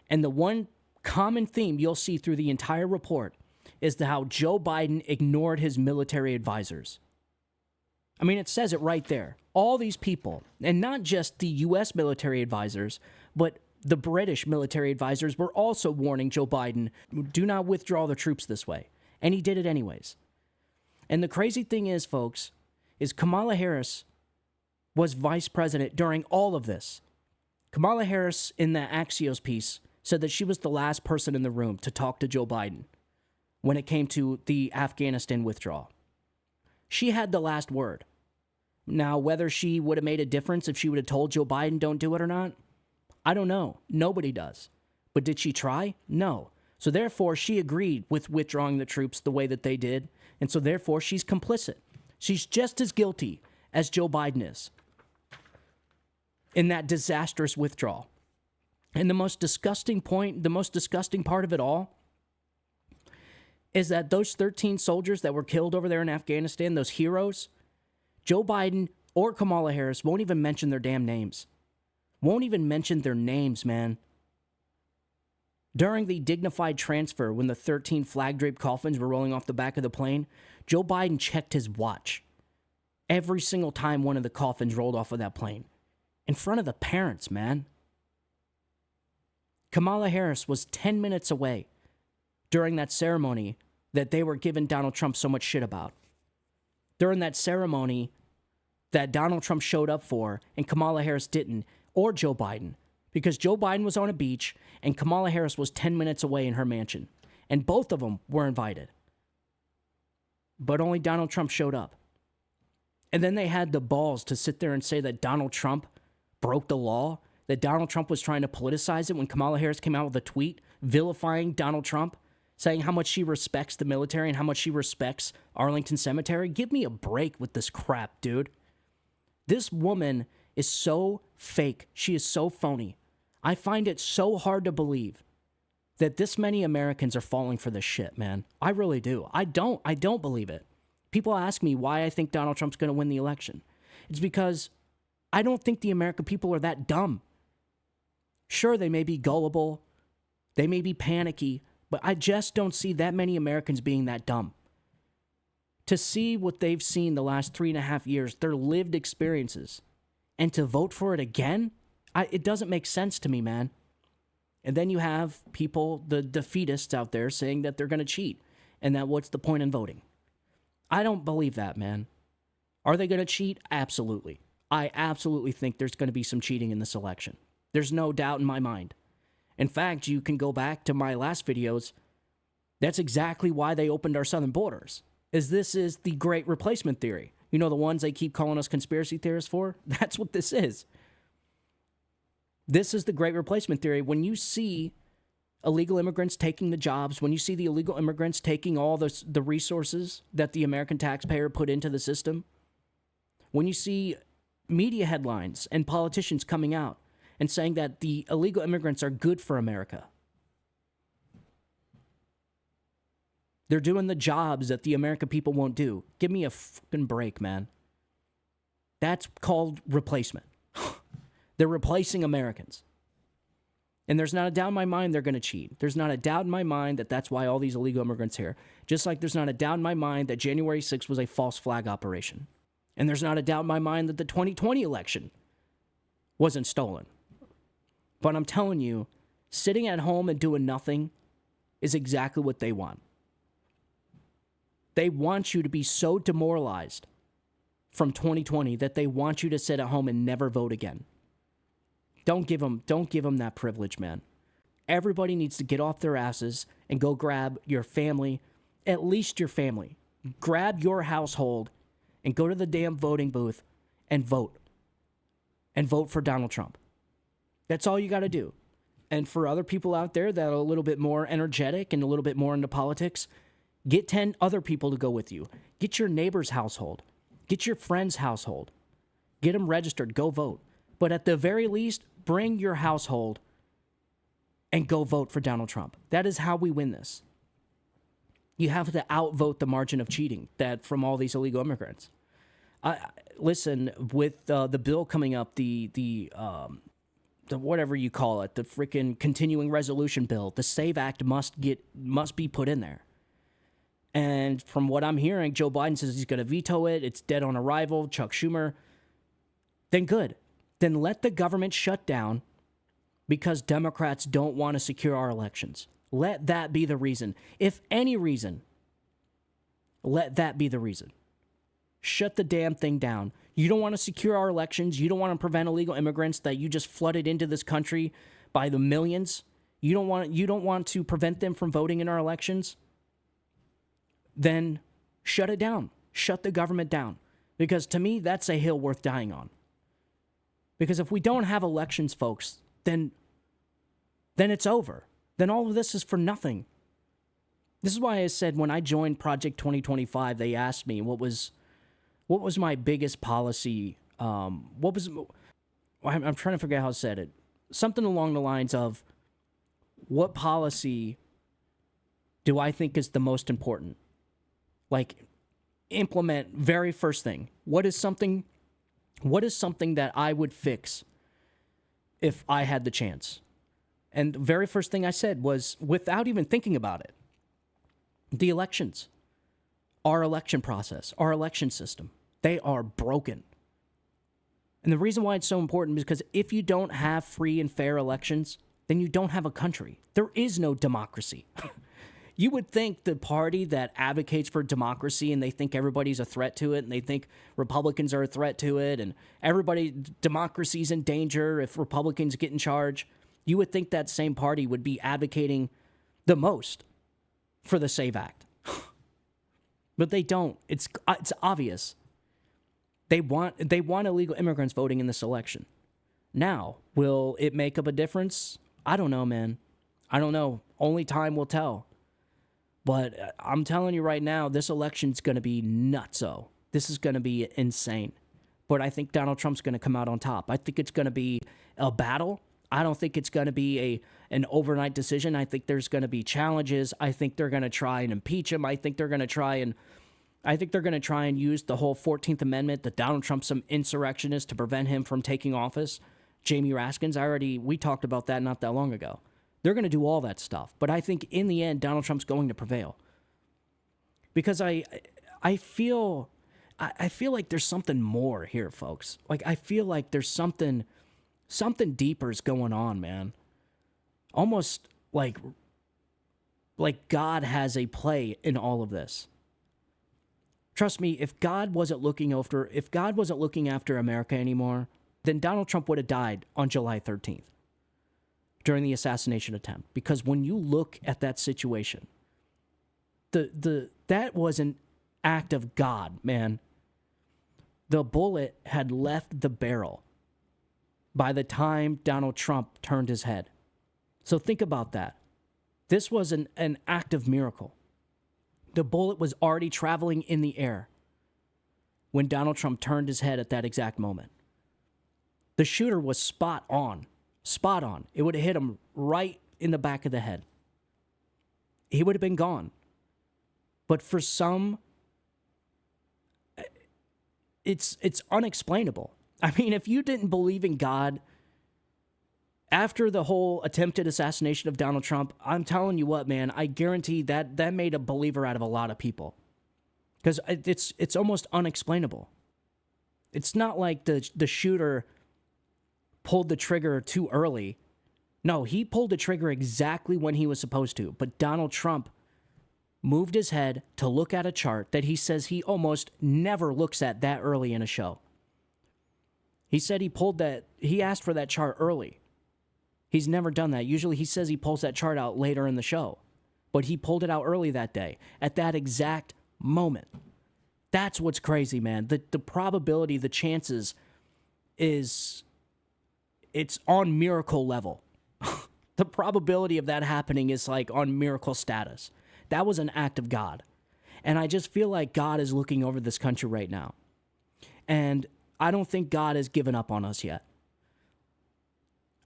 Speaker 2: And the one common theme you'll see through the entire report is how Joe Biden ignored his military advisors. I mean, it says it right there. All these people, and not just the U.S. military advisors, but the British military advisors were also warning Joe Biden, do not withdraw the troops this way. And he did it anyways. And the crazy thing is, folks, is Kamala Harris was vice president during all of this. Kamala Harris, in the Axios piece, said that she was the last person in the room to talk to Joe Biden when it came to the Afghanistan withdrawal. She had the last word. Now, whether she would have made a difference if she would have told Joe Biden don't do it or not, I don't know. Nobody does. But did she try? No. So therefore, she agreed with withdrawing the troops the way that they did. And so therefore, she's complicit. She's just as guilty as Joe Biden is in that disastrous withdrawal. And the most disgusting point, the most disgusting part of it all is that those 13 soldiers that were killed over there in Afghanistan, those heroes, Joe Biden or Kamala Harris won't even mention their damn names. Won't even mention their names, man. During the dignified transfer, when the 13 flag-draped coffins were rolling off the back of the plane, Joe Biden checked his watch every single time one of the coffins rolled off of that plane. In front of the parents, man. Kamala Harris was 10 minutes away during that ceremony that they were giving Donald Trump so much shit about. During that ceremony that Donald Trump showed up for and Kamala Harris didn't, or Joe Biden, because Joe Biden was on a beach and Kamala Harris was 10 minutes away in her mansion. And both of them were invited. But only Donald Trump showed up. And then they had the balls to sit there and say that Donald Trump broke the law, that Donald Trump was trying to politicize it when Kamala Harris came out with a tweet vilifying Donald Trump, saying how much she respects the military and how much she respects Arlington Cemetery. Give me a break with this crap, dude. This woman is so fake. She is so phony. I find it so hard to believe that this many Americans are falling for this shit, man. I really do. I don't believe it. People ask me why I think Donald Trump's going to win the election. It's because I don't think the American people are that dumb. Sure, they may be gullible, they may be panicky, but I just don't see that many Americans being that dumb. To see what they've seen the last 3.5 years, their lived experiences, and to vote for it again, it doesn't make sense to me, man. And then you have people, the defeatists out there, saying that they're going to cheat, and that what's the point in voting? I don't believe that, man. Are they going to cheat? Absolutely. I absolutely think there's going to be some cheating in this election. There's no doubt in my mind. In fact, you can go back to my last videos. That's exactly why they opened our southern borders. This is the great replacement theory. You know, the ones they keep calling us conspiracy theorists for? That's what this is. This is the great replacement theory. When you see illegal immigrants taking the jobs, when you see the illegal immigrants taking all the resources that the American taxpayer put into the system, when you see media headlines and politicians coming out and saying that the illegal immigrants are good for America, they're doing the jobs that the American people won't do. Give me a fucking break, man. That's called replacement. They're replacing Americans. And there's not a doubt in my mind they're going to cheat. There's not a doubt in my mind that that's why all these illegal immigrants are here. Just like there's not a doubt in my mind that January 6th was a false flag operation. And there's not a doubt in my mind that the 2020 election wasn't stolen. But I'm telling you, sitting at home and doing nothing is exactly what they want. They want you to be so demoralized from 2020 that they want you to sit at home and never vote again. Don't give them that privilege, man. Everybody needs to get off their asses and go grab your family, at least your family. Grab your household and go to the damn voting booth and vote. And vote for Donald Trump. That's all you got to do. And for other people out there that are a little bit more energetic and a little bit more into politics, get 10 other people to go with you. Get your neighbor's household. Get your friend's household. Get them registered. Go vote. But at the very least, bring your household and go vote for Donald Trump. That is how we win this. You have to outvote the margin of cheating that from all these illegal immigrants. Listen, with the bill coming up, the whatever you call it, the freaking continuing resolution bill, the SAVE Act must be put in there. And from what I'm hearing, Joe Biden says he's going to veto it. It's dead on arrival. Chuck Schumer. Then good. Then let the government shut down because Democrats don't want to secure our elections. Let that be the reason. If any reason, let that be the reason. Shut the damn thing down. You don't want to secure our elections. You don't want to prevent illegal immigrants that you just flooded into this country by the millions. You don't want to prevent them from voting in our elections. Then shut it down. Shut the government down. Because to me, that's a hill worth dying on. Because if we don't have elections, folks, then it's over. Then all of this is for nothing. This is why I said when I joined Project 2025, they asked me what was my biggest policy. I'm trying to figure out how I said it. Something along the lines of, what policy do I think is the most important? Like, implement very first thing. What is something that I would fix if I had the chance? And the very first thing I said was, without even thinking about it, the elections, our election process, our election system, they are broken. And the reason why it's so important is because if you don't have free and fair elections, then you don't have a country. There is no democracy. You would think the party that advocates for democracy and they think everybody's a threat to it and they think Republicans are a threat to it and democracy's in danger if Republicans get in charge, you would think that same party would be advocating the most for the SAVE Act. But they don't. It's obvious. They want illegal immigrants voting in this election. Now, will it make up a difference? I don't know, man. I don't know. Only time will tell. But I'm telling you right now, this election's going to be nutso. This is going to be insane. But I think Donald Trump's going to come out on top. I think it's going to be a battle. I don't think it's going to be an overnight decision. I think there's going to be challenges. I think they're going to try and impeach him. I think they're going to try and use the whole 14th Amendment, that Donald Trump's some insurrectionist, to prevent him from taking office. Jamie Raskins, we talked about that not that long ago. They're going to do all that stuff. But I think in the end, Donald Trump's going to prevail. Because I feel like there's something more here, folks. Like, I feel like there's something deeper is going on, man. Almost like God has a play in all of this. Trust me, if God wasn't looking after America anymore, then Donald Trump would have died on July 13th during the assassination attempt. Because when you look at that situation, that was an act of God, man. The bullet had left the barrel by the time Donald Trump turned his head. So think about that. This was an act of miracle. The bullet was already traveling in the air when Donald Trump turned his head at that exact moment. The shooter was spot on. Spot on. It would have hit him right in the back of the head. He would have been gone. But for some, it's unexplainable. I mean, if you didn't believe in God after the whole attempted assassination of Donald Trump, I'm telling you what, man, I guarantee that made a believer out of a lot of people. Because it's almost unexplainable. It's not like the shooter pulled the trigger too early. No, he pulled the trigger exactly when he was supposed to. But Donald Trump moved his head to look at a chart that he says he almost never looks at that early in a show. He said he asked for that chart early. He's never done that. Usually he says he pulls that chart out later in the show. But he pulled it out early that day, at that exact moment. That's what's crazy, man. The probability, the chances it's on miracle level. The probability of that happening is like on miracle status. That was an act of God. And I just feel like God is looking over this country right now. And I don't think God has given up on us yet.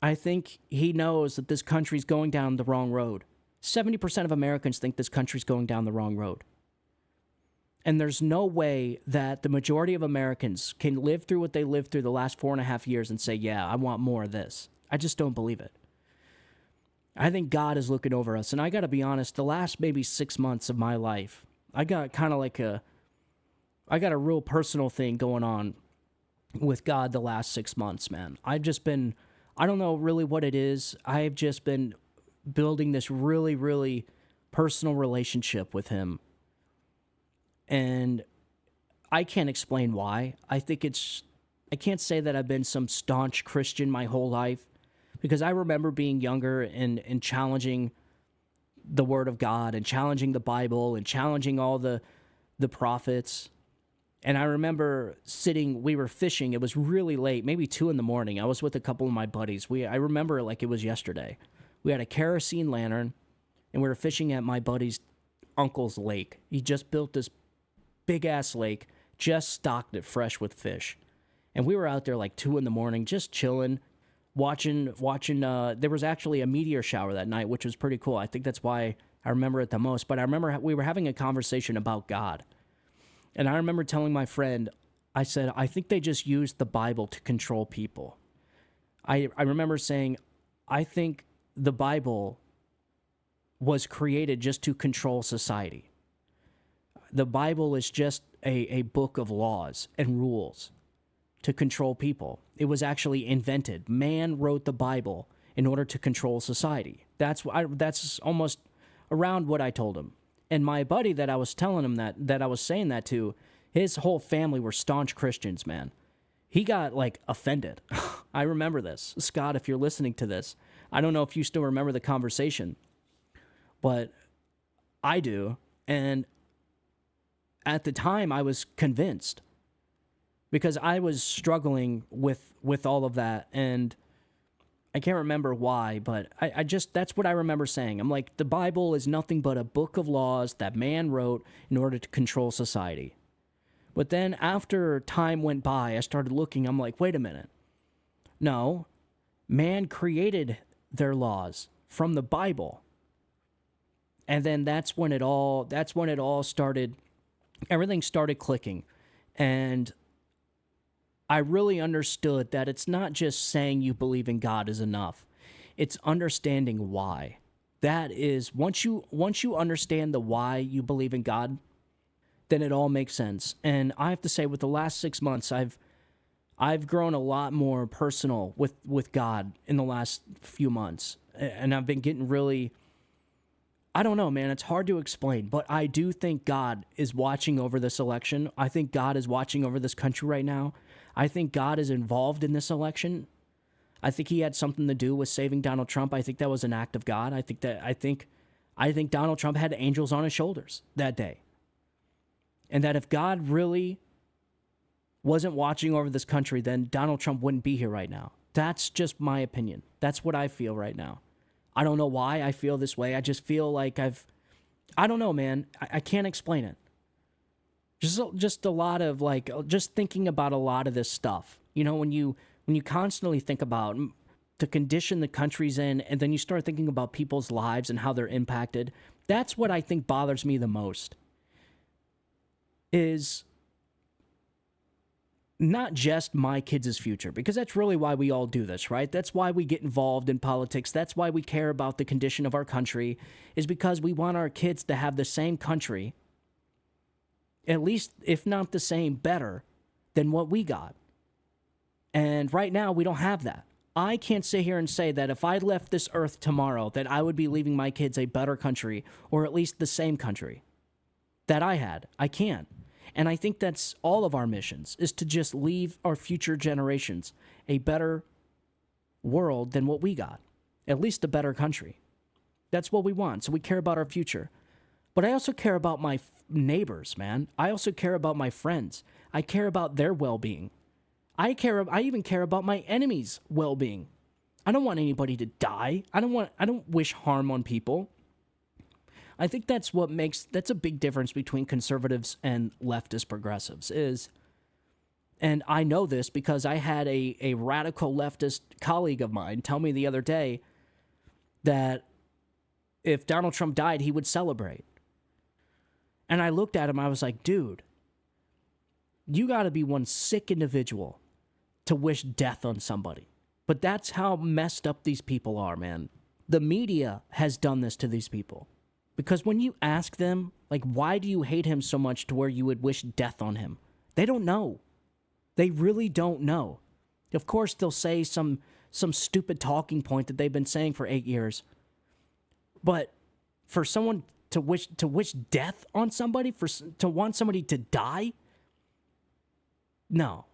Speaker 2: I think he knows that this country's going down the wrong road. 70% of Americans think this country's going down the wrong road. And there's no way that the majority of Americans can live through what they lived through the last 4.5 years and say, yeah, I want more of this. I just don't believe it. I think God is looking over us. And I got to be honest, the last maybe 6 months of my life, I got kind of like I got a real personal thing going on with God the last 6 months, man. I've just been, I don't know really what it is. I've just been building this really, really personal relationship with him. And I can't explain why. I can't say that I've been some staunch Christian my whole life, because I remember being younger and challenging the Word of God and challenging the Bible and challenging all the prophets. And I remember we were fishing. It was really late, maybe 2 a.m. I was with a couple of my buddies. I remember it like it was yesterday. We had a kerosene lantern, and we were fishing at my buddy's uncle's lake. He just built this big-ass lake, just stocked it fresh with fish. And we were out there like 2 in the morning, just chilling, watching. There was actually a meteor shower that night, which was pretty cool. I think that's why I remember it the most. But I remember we were having a conversation about God. And I remember telling my friend, I said, I think they just used the Bible to control people. I remember saying, I think the Bible was created just to control society. The Bible is just a book of laws and rules to control people. It was actually invented. Man wrote the Bible in order to control society. That's almost around what I told him. And my buddy that I was telling him that I was saying that to, his whole family were staunch Christians, man. He got, like, offended. I remember this. Scott, if you're listening to this, I don't know if you still remember the conversation, but I do. And at the time, I was convinced because I was struggling with all of that. And I can't remember why, but I just, that's what I remember saying. I'm like, the Bible is nothing but a book of laws that man wrote in order to control society. But then after time went by, I started looking, I'm like, wait a minute. No, man created their laws from the Bible. And then that's when it all started, everything started clicking. And I really understood that it's not just saying you believe in God is enough. It's understanding why. That is, once you understand the why you believe in God, then it all makes sense. And I have to say, with the last 6 months, I've grown a lot more personal with God in the last few months. And I've been getting really, I don't know, man, it's hard to explain, but I do think God is watching over this election. I think God is watching over this country right now. I think God is involved in this election. I think he had something to do with saving Donald Trump. I think that was an act of God. I think Donald Trump had angels on his shoulders that day. And that if God really wasn't watching over this country, then Donald Trump wouldn't be here right now. That's just my opinion. That's what I feel right now. I don't know why I feel this way. I just feel like I don't know, man. I can't explain it. Just a lot of just thinking about a lot of this stuff. You know, when you constantly think about the condition the country's in, and then you start thinking about people's lives and how they're impacted, that's what I think bothers me the most. Is not just my kids' future, because that's really why we all do this, right? That's why we get involved in politics. That's why we care about the condition of our country, is because we want our kids to have the same country, at least, if not the same, better than what we got. And right now, we don't have that. I can't sit here and say that if I left this earth tomorrow, that I would be leaving my kids a better country, or at least the same country that I had. I can't. And I think that's all of our missions, is to just leave our future generations a better world than what we got. At least a better country. That's what we want. So we care about our future. But I also care about my neighbors, man. I also care about my friends. I care about their well-being. I even care about my enemies' well-being. I don't want anybody to die. I don't wish harm on people. I think that's a big difference between conservatives and leftist progressives is, and I know this because I had a radical leftist colleague of mine tell me the other day that if Donald Trump died, he would celebrate. And I looked at him, I was like, dude, you gotta be one sick individual to wish death on somebody. But that's how messed up these people are, man. The media has done this to these people. Because when you ask them, like, why do you hate him so much to where you would wish death on him? They don't know. They really don't know. Of course, they'll say some stupid talking point that they've been saying for 8 years. But for someone to wish death on somebody, to want somebody to die, no,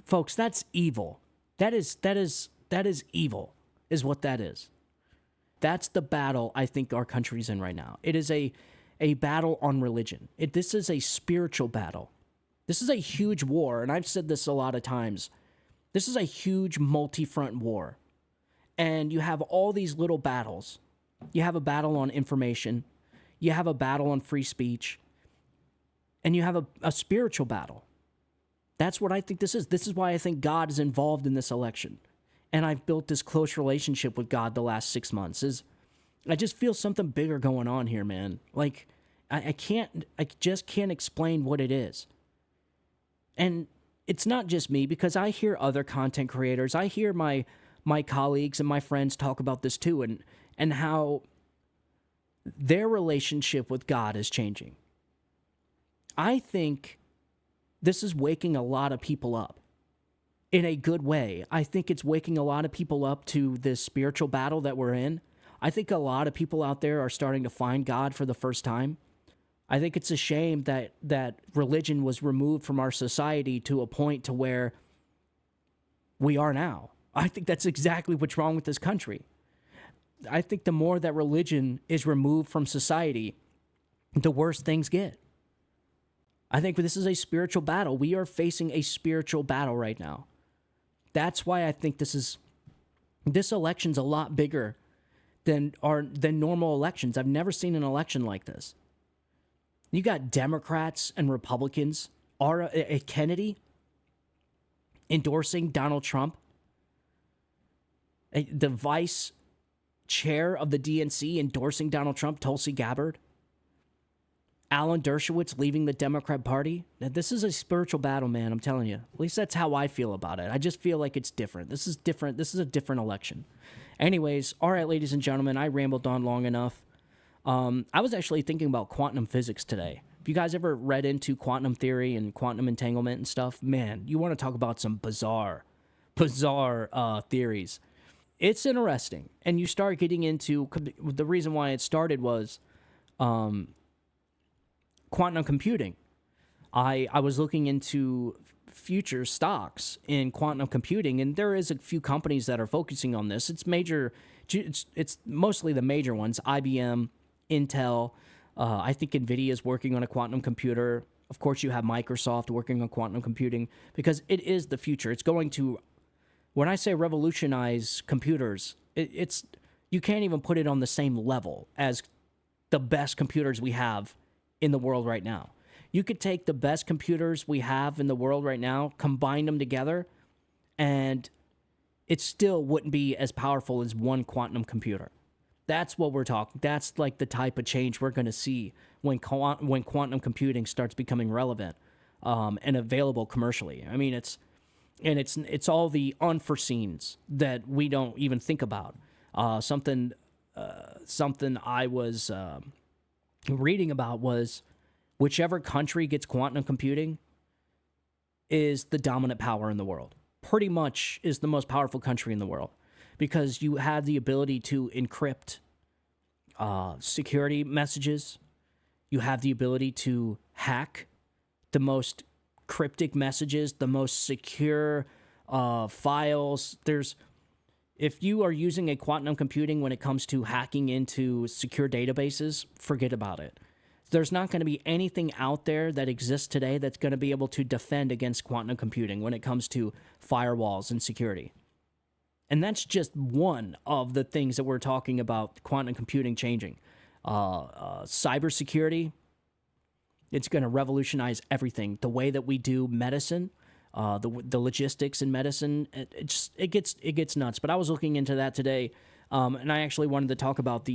Speaker 2: folks, that's evil. That is evil, is what that is. That's the battle I think our country's in right now. It is a battle on religion. This is a spiritual battle. This is a huge war, and I've said this a lot of times. This is a huge multi-front war. And you have all these little battles. You have a battle on information. you have a battle on free speech, and you have a spiritual battle. That's what I think this is. This is why I think God is involved in this election. And I've built this close relationship with God the last 6 months. I just feel something bigger going on here, man. Like, I just can't explain what it is. And it's not just me, because I hear other content creators. I hear my colleagues and my friends talk about this too, and how their relationship with God is changing. I think this is waking a lot of people up in a good way. I think it's waking a lot of people up to this spiritual battle that we're in. I think a lot of people out there are starting to find God for the first time. I think it's a shame that religion was removed from our society to a point to where we are now. I think that's exactly what's wrong with this country. I think the more that religion is removed from society, the worse things get. I think this is a spiritual battle. We are facing a spiritual battle right now. That's why I think this election's a lot bigger than normal elections. I've never seen an election like this. You got Democrats and Republicans, Kennedy endorsing Donald Trump, the vice chair of the DNC endorsing Donald Trump, Tulsi Gabbard, Alan Dershowitz leaving the Democrat Party. Now, this is a spiritual battle, man, I'm telling you. At least that's how I feel about it. I just feel like it's different. This is different. This is a different election. Anyways, all right, ladies and gentlemen, I rambled on long enough. I was actually thinking about quantum physics today. If you guys ever read into quantum theory and quantum entanglement and stuff, man, you want to talk about some bizarre theories. It's interesting. And you start getting into, the reason why it started was quantum computing. I was looking into future stocks in quantum computing, and there is a few companies that are focusing on this. It's mostly the major ones, IBM, Intel. I think NVIDIA is working on a quantum computer. Of course, you have Microsoft working on quantum computing, because it is the future. It's going to, when I say revolutionize computers, you can't even put it on the same level as the best computers we have in the world right now. You could take the best computers we have in the world right now, combine them together, and it still wouldn't be as powerful as one quantum computer. That's what we're talking. That's like the type of change we're going to see when quantum computing starts becoming relevant and available commercially. I mean, it's all the unforeseens that we don't even think about. Something I was reading about was, whichever country gets quantum computing is the dominant power in the world. Pretty much is the most powerful country in the world, because you have the ability to encrypt security messages. You have the ability to hack the most cryptic messages, the most secure files. If you are using a quantum computing when it comes to hacking into secure databases, forget about it. There's not going to be anything out there that exists today that's going to be able to defend against quantum computing when it comes to firewalls and security. And that's just one of the things that we're talking about quantum computing changing. Cybersecurity, it's going to revolutionize everything. The way that we do medicine, the logistics in medicine, it gets nuts. But I was looking into that today, and I actually wanted to talk about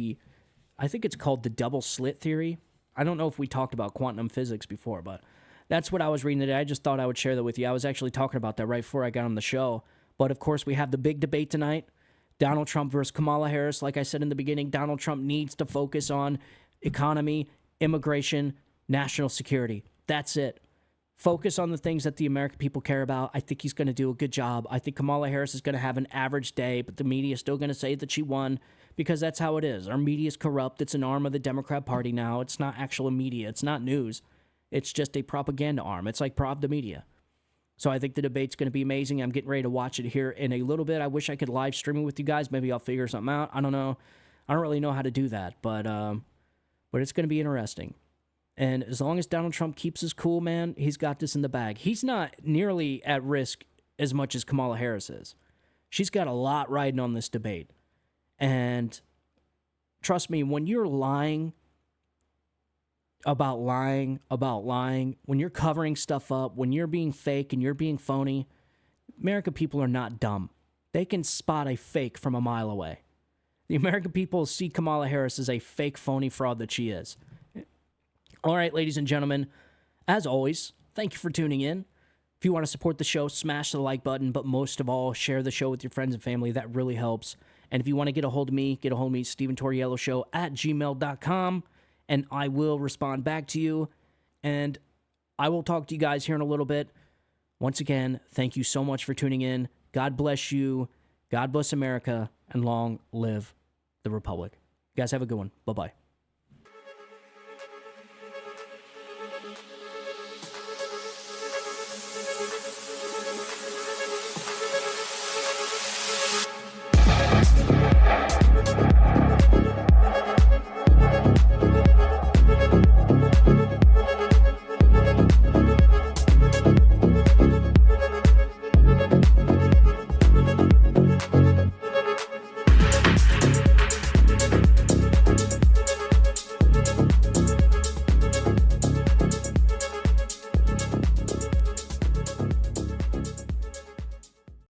Speaker 2: I think it's called the double slit theory. I don't know if we talked about quantum physics before, but that's what I was reading today. I just thought I would share that with you. I was actually talking about that right before I got on the show. But of course, we have the big debate tonight, Donald Trump versus Kamala Harris. Like I said in the beginning, Donald Trump needs to focus on economy, immigration, national security. That's it. Focus on the things that the American people care about. I think he's going to do a good job. I think Kamala Harris is going to have an average day, but the media is still going to say that she won, because that's how it is. Our media is corrupt. It's an arm of the Democrat Party now. It's not actual media. It's not news. It's just a propaganda arm. It's like Pravda Media. So I think the debate's going to be amazing. I'm getting ready to watch it here in a little bit. I wish I could live stream it with you guys. Maybe I'll figure something out. I don't know. I don't really know how to do that, but it's going to be interesting. And as long as Donald Trump keeps his cool, man, he's got this in the bag. He's not nearly at risk as much as Kamala Harris is. She's got a lot riding on this debate. And trust me, when you're lying about lying, when you're covering stuff up, when you're being fake and you're being phony, American people are not dumb. They can spot a fake from a mile away. The American people see Kamala Harris as a fake, phony fraud that she is. All right, ladies and gentlemen, as always, thank you for tuning in. If you want to support the show, smash the like button, but most of all, share the show with your friends and family. That really helps. And if you want to get a hold of me, Steven Tauriello Show at gmail.com, and I will respond back to you. And I will talk to you guys here in a little bit. Once again, thank you so much for tuning in. God bless you. God bless America, and long live the Republic. You guys have a good one. Bye-bye.